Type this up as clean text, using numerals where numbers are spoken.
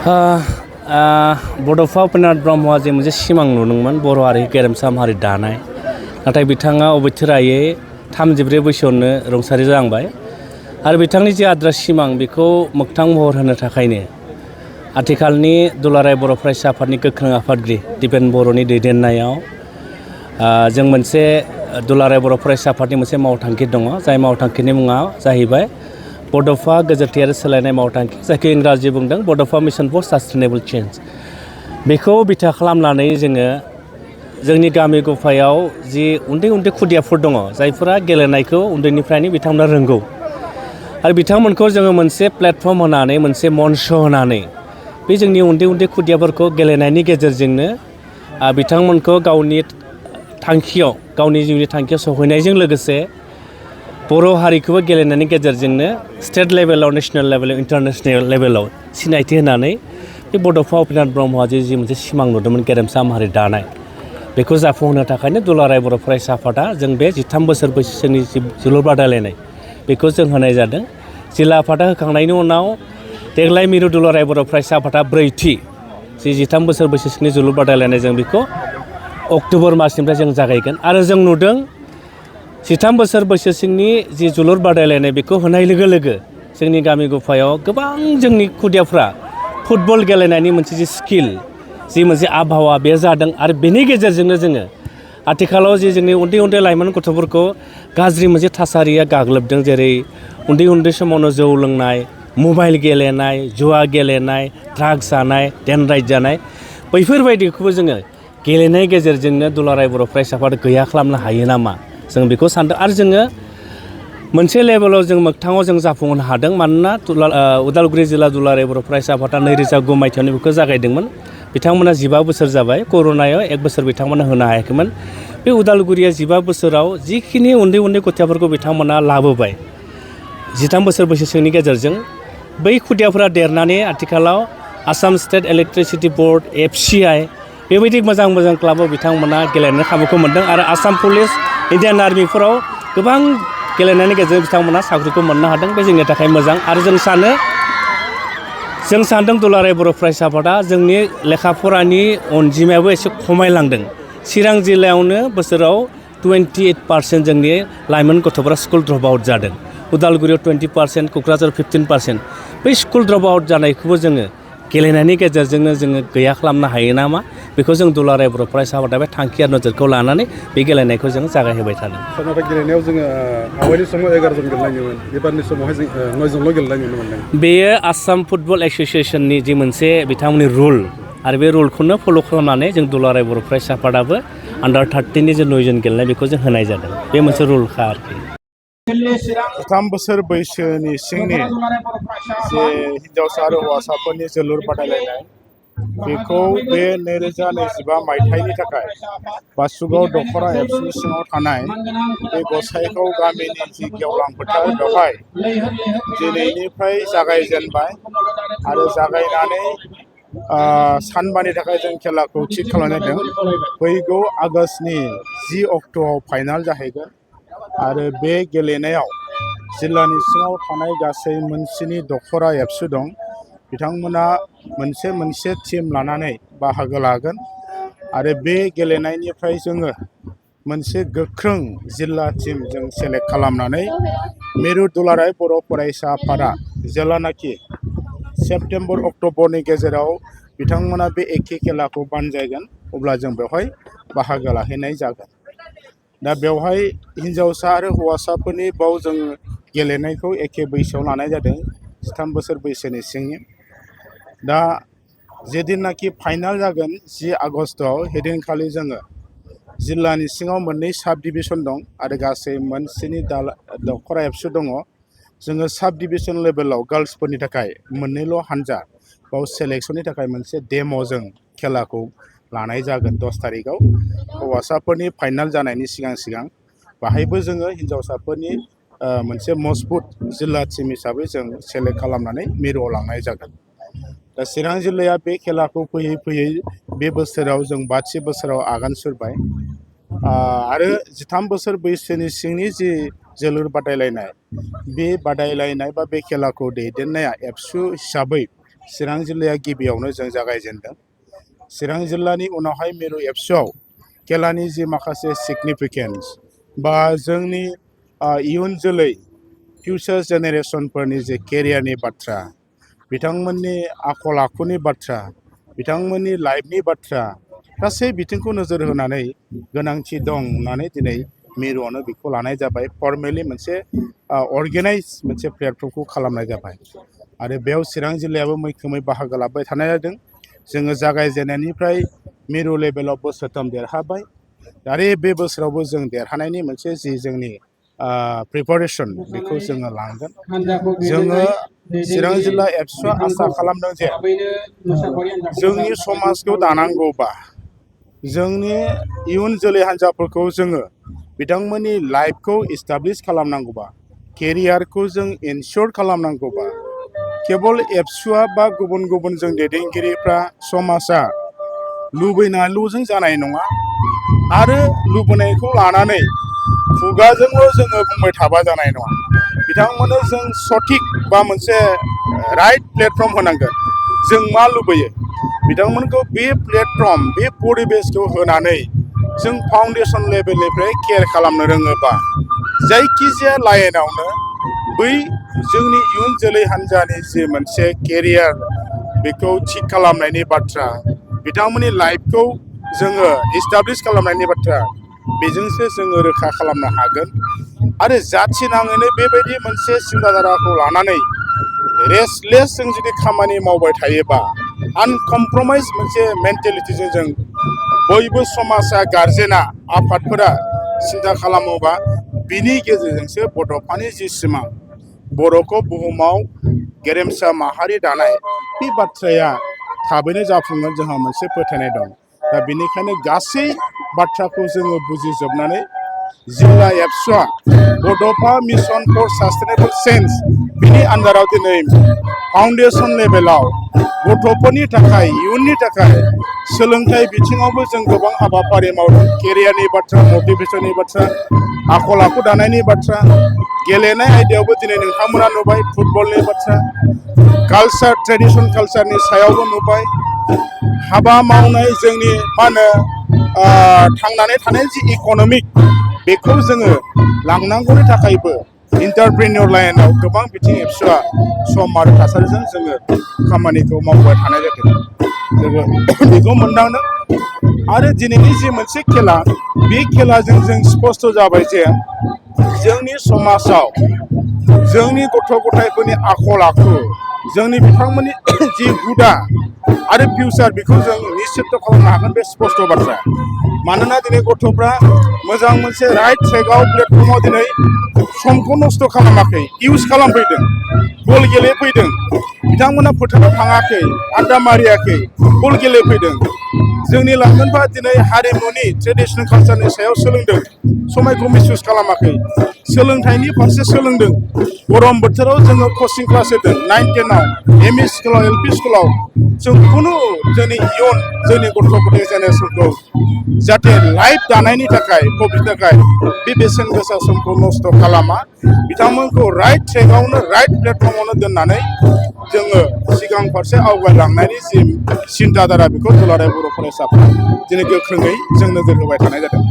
बड'फा उपेन्द्रनाथ ब्रह्मआ जे मोनसे सिमां नुदोंमोन बर' हारि गेरेमसा हारि दानाय, नाथाय बिथाङा अबथिरायै 34 बैसोआवनो रुंसारि जालांबाय आरो बिथांनि जे आद्रा सिमां बेखौ मोगथां महर होनो थाखायनो आथिखालनि दुलाराय बर' फरायसा आफादनि गोख्रों आफादगिरि दिपेन बर'नि दैदेननायाव जों मोनसे दुलाराय बर' फरायसा आफादनि मोनसे मावथांखि दङ, जाय मावथांखिनि मुङा जाहैबाय बड'फा गोजोरथि आरो सोलायनाय मावथांखि, जायखौ इंराजि बुंदों बड'फा मिशन फर सास्टेनेबल चेन्ज। बेखौ बिथा खालामनानै जोङो जोंनि गामि गफायाव जि उन्दै उन्दै खुदियाफोर दङ, जायफोरा गेलेनायखौ उन्दैनिफ्रायनो बिथांमोना रोंगौ आरो बिथांमोनखौ जोङो मोनसे प्लेटफर्म होनानै, मोनसे मन्च होनानै बे जोंनि उन्दै उन्दै खुदियाफोरखौ गेलेनायनि गेजेरजोंनो बिथांमोनखौ गावनि थांखियाव, गावनि जिउनि थांखियाव सहैनायजों लोगोसे बर' हारिखौबो गेलेनायनि गेजेरजोंनो स्टेट लेभेलाव, नेसनेल लेभेलाव, इन्टारनेसनेल लेभेलाव सिनायथि होनानै बे बड'फा उपेन्द्रनाथ ब्रह्मआ जि मोनसे सिमां नुदोंमोन गेरेमसा हारि दानाय, बेखौ जाफुंहोनो थाखायनो दुलाराय बर' फरायसा आफादा जों बे 13 बोसोर बैसोनि जोलुर बादायलायनाय बेखौ जों होनाय जादों। जिल्ला आफादा होखांनायनि उनाव देग्लाय मिरु दुलाराय बर' फरायसा आफादा ब्रैथि 13 बोसोर बैसोनि जोलुर बादायलायनाय जों बेखौ अक्ट'बर मासनिफ्राय जों जागायगोन आरो जों नुदों 13 बोसोर बैसोसिमनि जि जोलुर बादायलायनाय बेखौ होनाय लोगो लोगो जोंनि गामि गफायाव गोबां जोंनि खुदियाफ्रा फुटबल गेलेनायनि मोनसे जि स्किल, जि मोनसे आबहावा बे जादों आरो बेनि गेजेरजोंनो जोङो आथिखालाव जि जोंनि उन्दै उन्दै लाइमोन गथ'फोरखौ गाज्रि मोनसे थासारिया गाग्लोबदों, जेरै उन्दै उन्दै समावनो जौ लोंनाय, मबाइल गेलेनाय, जुवा गेलेनाय, ड्राग्स जानाय, डेनराइट जानाय, बैफोरबायदिखौबो जोङो गेलेनायनि गेजेरजोंनो दुलाराय बर' फरायसा आफाद गैया खालामनो हायो नामा, जों बेखौ सानदों आरो जोङो मोनसे लेभेलाव जों मोगथाङाव जों जाफुंहोनो हादों। मानोना उदालगुरि जिल्ला दुलाराय बर' फरायसा आफादा 2009 मायथाइयावनो बेखौ जागायदोंमोन। बिथांमोना 15 बोसोर जाबाय, कर'नायाव 1 बोसोर बिथांमोना होनो हायाखैमोन। बे उदालगुरिया 15 बोसोराव जिखिनि उन्दै उन्दै गथ'फोरखौ बिथांमोना लाबोबाय 13 बोसोर बैसोनि गेजेरजों, बै खुदियाफोरा देरनानै आथिखालाव Assam state electricity board, FCI बेबायदि मोजां मोजां क्लाबाव बिथांमोना गेलेनो खाबुखौ मोन्दों आरो आसाम पुलिस, इन्डियान आर्मिफोराव गोबां गेलेनायनि गेजेरजों बिथांमोना साख्रिखौ मोननो हादों। बे जोंनि थाखाय मोजां आरो जों सानदों दुलाराय बर' फरायसा आफादा जोंनि लेखा फरानि अनजिमायाबो एसे खमायलांदों। चिरां जिल्लायावनो बोसोराव 28% जोंनि लाइमोन गथ'फोरा स्कुल ड्रप आउट जादों। उदालगुरियाव 20%, क'क्राझार 15%। बै स्कुल ड्रप आउट जानायखौबो जोङो गेलेनायनि गेजेरजोंनो जोङो गैया खालामनो हायो नामा, बेखौ जों दुलाराय बर' फरायसा आफादा बे थांखि आरो नोजोरखौ लानानै बे गेलेनायखौ जों जागायहोबाय थादों। नाथाय गेलेनायाव जोङो आवगायनि समाव 11 जन गेलेनाय नुयोमोन, एबारनि समावहाय जों 9 जनल' गेलेनाय नुनो मोनदों। बेयो आसाम फुटबल एस'सियेसननि जि मोनसे बिथांमोननि रुल आरो बे रुलखौनो फल' खालामनानै जों दुलाराय बर' फरायसा आफादाबो आन्डार 13नि जे 9 जन गेलेनाय बेखौ जों होनाय जादों। बे मोनसे रुलखा आरोखि। 13 बोसोर बैसोनि सिंनि जे हिन्जावसा आरो हौवासाफोरनि जोलुर बादायलायनाय बेखौ बे 2025 मायथाइनि थाखाय बासुगाव दख'रा एबसुनि सिङाव थानाय बे गसाइगाव गामिनि जि गेवलां फोथार बेवहाय दिनैनिफ्राय जागायजेनबाय आरो जागायनानै सानबानि थाखाय जों खेलाखौ थि खालामनाय जादों। फैगौ आगष्टनि 10 अक्ट'आव फाइनाल जाहैगोन आरो बे गेलेनायाव जिल्लानि सिङाव थानाय गासै मोनस्नि दख'रा एबसु दं, बिथांमोना मोनसे टिम लानानै बाहागो लागोन आरो बे गेलेनायनिफ्राय जोङो मोनसे गोख्रों जिल्ला टिम जों सेलेक्ट खालामनानै मिरु दुलाराय बर' फरायसा आफादा जेब्लानाखि सेप्तेम्बर अक्ट'बरनि गेजेराव बिथांमोना बे एखे खेलाखौ बानजायगोन, अब्ला जों बेवहाय बाहागो लाहैनाय जागोन। दा बेवहाय हिन्जावसा आरो हौवासाफोरनि बाव जों गेलेनायखौ एखे बैसोआव लानाय जादों, 13 बोसोर बैसोनि सिंनि। दा जेदिननाखि फाइनाल जागोन 10 आगस्टआव, हेदिनखालि जोङो जिल्लानि सिङाव मोननै साब डिभिसन दं आरो गासै मोनस्नि दख'रा एबसु दङ। जोङो साब डिभिसन लेभेलाव गार्लसफोरनि थाखाय मोननैल' हान्जा बाव सेलेक्सननि थाखाय मोनसे डेम' जों खेलाखौ लानाय जागोन 10 थारिखआव। हौवासाफोरनि फाइनाल जानायनि सिगां बाहायबो जोङो हिन्जावसाफोरनि मोनसे मजबुत जिल्ला टिम हिसाबै जों सेलेक्ट खालामनानै मिरुआव लांनाय जागोन। दा चिरां जिल्लाया बे खेलाखौ फैयै फैयै बे बोसोराव जों 5थि बोसोराव आगान सुरबाय आरो 13 बोसोर बैसोनि सिंनि जि जोलुर बादायलायनाय, बे बादायलायनाय बा बे खेलाखौ दैदेननाया एबसु हिसाबै चिरां जिल्लाया गिबियावनो जों जागायजेनदों। चिरां जिल्लानि उनावहाय मिरु एबसुआव खेलानि जि माखासे सिगनिफिकेन्स बा जोंनि इयुन जोलै फिउचार जेनेरेसनफोरनि जे केरियारनि बाथ्रा, बिथांमोननि आखल आखुनि बाथ्रा, बिथांमोननि लाइफनि बाथ्रा, गासै बिथिंखौ नोजोर होनानै गोनांथि दं होननानै दिनै मिरुआवनो बेखौ लानाय जाबाय। फर्मेलि मोनसे अर्गेनाइज मोनसे प्लेटफर्मखौ खालामनाय जाबाय आरो बेयाव चिरां जिल्लायाबो मैखोमै बाहागो लाबाय थानाय जादों। जोङो जागायजेननायनिफ्राय मिरु लेभेलाव बोसोरथाम देरहाबाय आरो बे बोसोरावबो जों देरहानायनि मोनसे जि जोंनि प्रिपारेसन बेखौ जोङो लांगोन। जोङो चिरां जिल्ला एबसुआ आसा खालामदों जे जोंनि समाजखौ दानांगौबा, जोंनि इयुन जोलै हान्जाफोरखौ जोङो बिथांमोननि लाइफखौ इस्टाब्लिश खालामनांगौबा, केरियारखौ जों इनस्योर खालामनांगौबा, केबल एबसुआ बा गुबुन गुबुन जों दैदेनगिरिफ्रा समाजा लुबैनानैल'जों जानाय नङा आरो लुबैनायखौ लानानै खुगाजोंल' जोङो बुंबाय थाबा जानाय नङा। बिथांमोननो जों सঠিक बा मोनसे राइट प्लेटफर्म होनांगोन। जों मा लुबैयो बिथांमोनखौ बे प्लेटफर्म, बे परिबेसखौ होनानै जों फाउन्डेसन लेभेलनिफ्राय केयार खालामनो रोङोबा जायखिजाया लाइनावनो बै जोंनि इयुन जोलै हान्जानि जि मोनसे केरियार बेखौ थिग खालामनायनि बाथ्रा, बिथांमोननि लाइफखौ जोङो इस्टाब्लिश खालामनायनि बाथ्रा, बेजोंसो जोङो रोखा खालामनो हागोन। आरो जाथि नाङैनो बेबायदि मोनसे सिन्ताधाराखौ लानानै रेस्टलेस जों जुदि खामानि मावबाय थायोबा, आनकमप्रमाइज मोनसे मेन्टेलिटिजों जों बयबो समाजा, गार्जेना, आफादफोरा सिन्था खालामोबा बिनि गेजेरजोंसो बड'फानि जि सिमां बर'खौ बुहुमाव गेरेमसा माहारि दानाय बे बाथ्राया थाबैनो जाफुंगोन जोंहा मोनसे फोथायनाय दं। दा बेनिखायनो गासै बाथ्राखौ जोङो बुजिजोबनानै जिल्ला एबसुआ बड'फा मिशन फर सास्टेनेबल चेन्ज बिनि आन्दाराव दिनै फाउन्डेसन लेभेलाव गथ'फोरनि थाखाय, इयुननि थाखाय सोलोंथाइ बिथिङावबो जों गोबां हाबाफारि मावदों। केरियारनि बाथ्रा, मटिभेसननि बाथ्रा, आखल आखु दानायनि बाथ्रा, गेलेनाय आयदायावबो दिनै नोंथांमोना नुबाय फुटबलनि बाथ्रा, कालचार, ट्रेडिसन कालचारनि सायावबो नुबाय, हाबा मावनाय जोंनि मा होनो थांनानै थानाय जि इक'नमिक बेखौ जोङो लांनांगौनि थाखायबो इन्टारप्रेनियर लाइनाव गोबां बिथिं एबसुआ सम आरो थासारिजों जोङो खामानिखौ मावबाय थानाय जादों। जोङो बेखौ मोनदांदों आरो दिनैनि जि मोनसे खेला, बे खेलाजों जों स्पस्ट' जाबाय जे जोंनि समाजाव जोंनि गथ' गथायफोरनि आखल आखु, जोंनि बिथांमोननि जि हुदा आरो फिउचार बेखौ जों निश्चित खालामनो हागोन। बे स्पस्ट' बाथ्रा। मानोना दिनै गथ'फ्रा मोजां मोनसे राइट ट्रेकआव, प्लेटफर्माव दिनै समखौ नस्थ' खालामाखै, इउज खालामफैदों, बल गेलेफैदों। बिथांमोना फोथाराव थाङाखै, आड्डा मारियाखै, बल गेलेफैदों। जोंनि लाइमोनफ्रा दिनै हारिमुनि, ट्रेडिसनेल कालचारनि सायाव सोलोंदों, समायखौ मिसइउज खालामाखै, सोलोंथाइनि फारसे सोलोंदों। गरम बोथोराव जोङो कचिं क्लास होदों, 9-10आव, एमइ स्कुलाव, एलपि स्कुलाव। जों खुनु जोंनि इयुन, जोंनि गथ' गथाय जेनेरेसनखौ जाहाथे लाइफ दानायनि थाखाय, प्रफिटनि थाखाय बे बेसेन गोसा समखौ नस्थ' खालामा, बिथांमोनखौ राइट ट्रेकआवनो, राइट प्लेटफर्मावनो दोननानै जोङो सिगां फारसे आवगायलांनायनि जि सिन्ताधारा बेखौ दुलाराय बर' फरायसाफोरा दिनै गोख्रोङै जों नोजोर होबाय थानाय जादों।